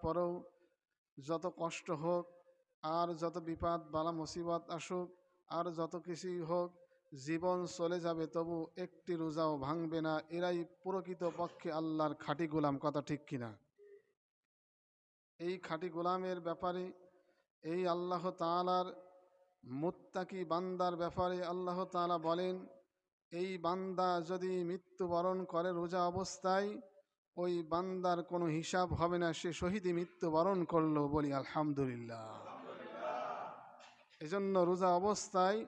পরেও যত কষ্ট হোক আর যত বিপদ বালা মুসিবত আসুক আর যত কিছুই হোক, জীবন চলে যাবে তবু একটি রোজাও ভাঙবে না। এরাই প্রকৃত পক্ষে আল্লাহর খাঁটি গোলাম। কথা ঠিক কিনা? এই খাঁটি গোলামের ব্যাপারে, এই আল্লাহ তাআলার মুত্তাকি বান্দার ব্যাপারে আল্লাহ তাআলা বলেন, এই বান্দা যদি মৃত্যুবরণ করে রোজা অবস্থায়, ওই বান্দার কোনো হিসাব হবে না, সে শহীদই মৃত্যুবরণ করলো। বলি আলহামদুলিল্লাহ। এজন্য রোজা অবস্থায়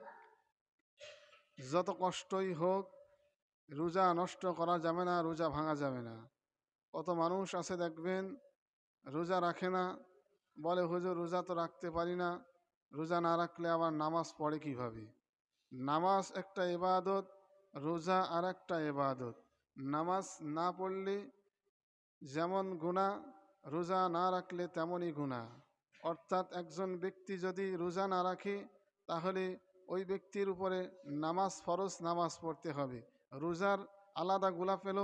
যত কষ্টই হোক রোজা নষ্ট করা যাবে না, রোজা ভাঙা যাবে না। কত মানুষ আছে দেখবেন রোজা রাখে না, বলে হুজুর রোজা তো রাখতে পারি না, রোজা না রাখলে আবার নামাজ পড়ে কিভাবে? নামাজ একটা ইবাদত, রোজা আর একটা ইবাদত। নামাজ না পড়লে যেমন গুনাহ, রোজা না রাখলে তেমনই গুনাহ। অর্থাৎ একজন ব্যক্তি যদি রোজা না রাখে তাহলে ওই ব্যক্তির উপরে নামাজ ফরজ, নামাজ পড়তে হবে। রোজার আলাদা গুনাহ পেল,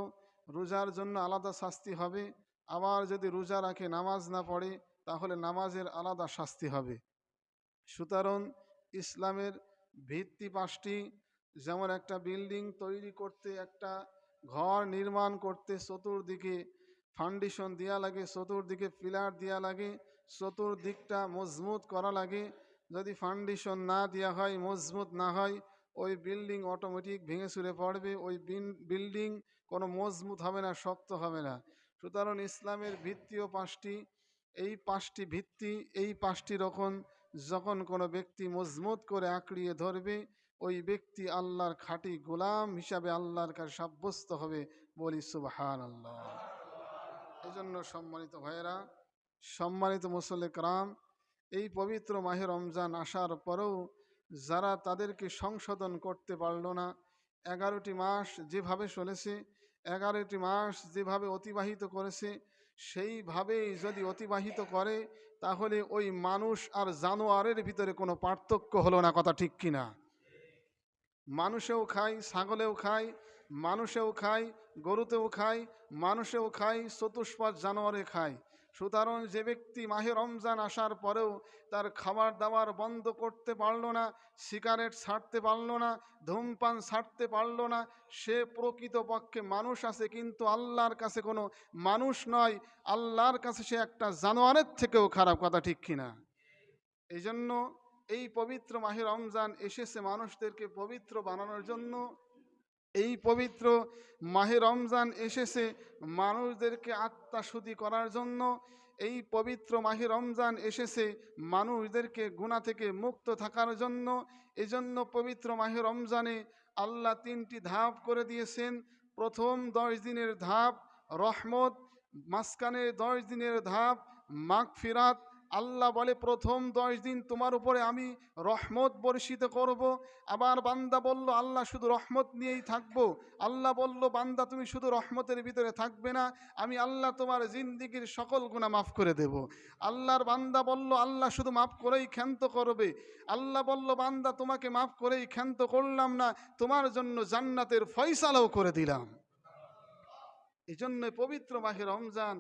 রোজার জন্য আলাদা শাস্তি হবে। আবার যদি রোজা রাখে নামাজ না পড়ে তাহলে নামাজের আলাদা শাস্তি হবে। সুতরাং ইসলামের ভিত্তি পাঁচটি। যেমন একটা বিল্ডিং তৈরি করতে, একটা ঘর নির্মাণ করতে চতুর্দিকে ফাউন্ডেশন দেওয়া লাগে, চতুর্দিকে পিলার দেওয়া লাগে, চতুর্দিকটা মজবুত করা লাগে। যদি ফাউন্ডেশন না দেওয়া হয়, মজবুত না হয়, ওই বিল্ডিং অটোমেটিক ভেঙে চুরে পড়বে। ওই বিল্ডিং কোনো মজবুত হবে না, শক্ত হবে না। সুতরাং ইসলামের ভিত্তিও পাঁচটি। এই পাঁচটি ভিত্তি, এই পাঁচটি রকম যখন কোনো ব্যক্তি মজবুত করে আঁকড়িয়ে ধরবে, ওই ব্যক্তি আল্লাহর খাঁটি গোলাম হিসাবে আল্লাহর কাছে সাব্যস্ত হবে। বলি সুবহানাল্লাহ। এই জন্য সম্মানিত ভাইয়েরা, সম্মানিত মুসল্লি کرام, এই পবিত্র মাহে রমজান আসার পরেও যারা তাদেরকে সংশোধন করতে পারল না, 11টি মাস যেভাবে চলেছে, 11টি মাস যেভাবে অতিবাহিত করেছে, সেইভাবেই যদি অতিবাহিত করে তাহলে ওই মানুষ আর জানোয়ারের ভিতরে কোনো পার্থক্য হলো না। কথা ঠিক কিনা? মানুষেও খায়, ছাগলেও খায়, মানুষেও খায়, গরুতেও খায়, মানুষেও খায়, চতুষ্পদ জানোয়ারে খায়। সুতরাং যে ব্যক্তি মাহে রমজান আসার পরেও তার খাবার দাবার বন্ধ করতে পারল না, সিগারেট ছাড়তে পারল না, ধূমপান ছাড়তে পারল না, সে প্রকৃতপক্ষে মানুষ আছে কিন্তু আল্লাহর কাছে কোনো মানুষ নয়। আল্লাহর কাছে সে একটা জানোয়ারের থেকেও খারাপ। কথা ঠিক কিনা? এই জন্য এই পবিত্র মাহে রমজান এসেছে মানুষদেরকে পবিত্র বানানোর জন্য। এই পবিত্র মাহে রমজান এসেছে মানুষদেরকে আত্মাশুদ্ধি করার জন্য। এই পবিত্র মাহে রমজান এসেছে মানুষদেরকে গুনাহ থেকে মুক্ত থাকার জন্য। এজন্য পবিত্র মাহে রমজানে আল্লাহ 3টি ধাপ করে দিয়েছেন। প্রথম 10 দিনের ধাপ রহমত, মাঝখানে 10 দিনের ধাপ মাগফিরাত। আল্লাহ বলে প্রথম 10 দিন তোমার উপরে আমি রহমত বর্ষিত করব। আবার বান্দা বলল আল্লাহ শুধু রহমত নিয়েই থাকবো। আল্লাহ বলল বান্দা তুমি শুধু রহমতের ভিতরে থাকবে না, আমি আল্লাহ তোমার জিন্দিগির সকল গুনাহ মাফ করে দেব। আল্লাহর বান্দা বলল আল্লাহ শুধু মাফ করেই ক্ষান্ত করবে। আল্লাহ বলল বান্দা তোমাকে মাফ করেই ক্ষান্ত করলাম না, তোমার জন্য জান্নাতের ফয়সালাও করে দিলাম। এই জন্য পবিত্র মাহে রমজান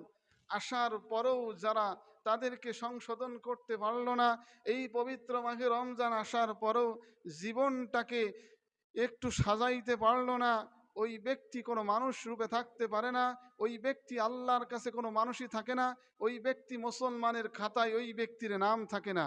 আসার পরেও যারা তাদেরকে সংশোধন করতে পারল না, এই পবিত্র মাহে রমজান আসার পরেও জীবনটাকে একটু সাজাইতে পারল না, ওই ব্যক্তি কোনো মানুষ রূপে থাকতে পারে না। ওই ব্যক্তি আল্লাহর কাছে কোনো মানুষই থাকে না। ওই ব্যক্তি মুসলমানের খাতায় ওই ব্যক্তির নাম থাকে না।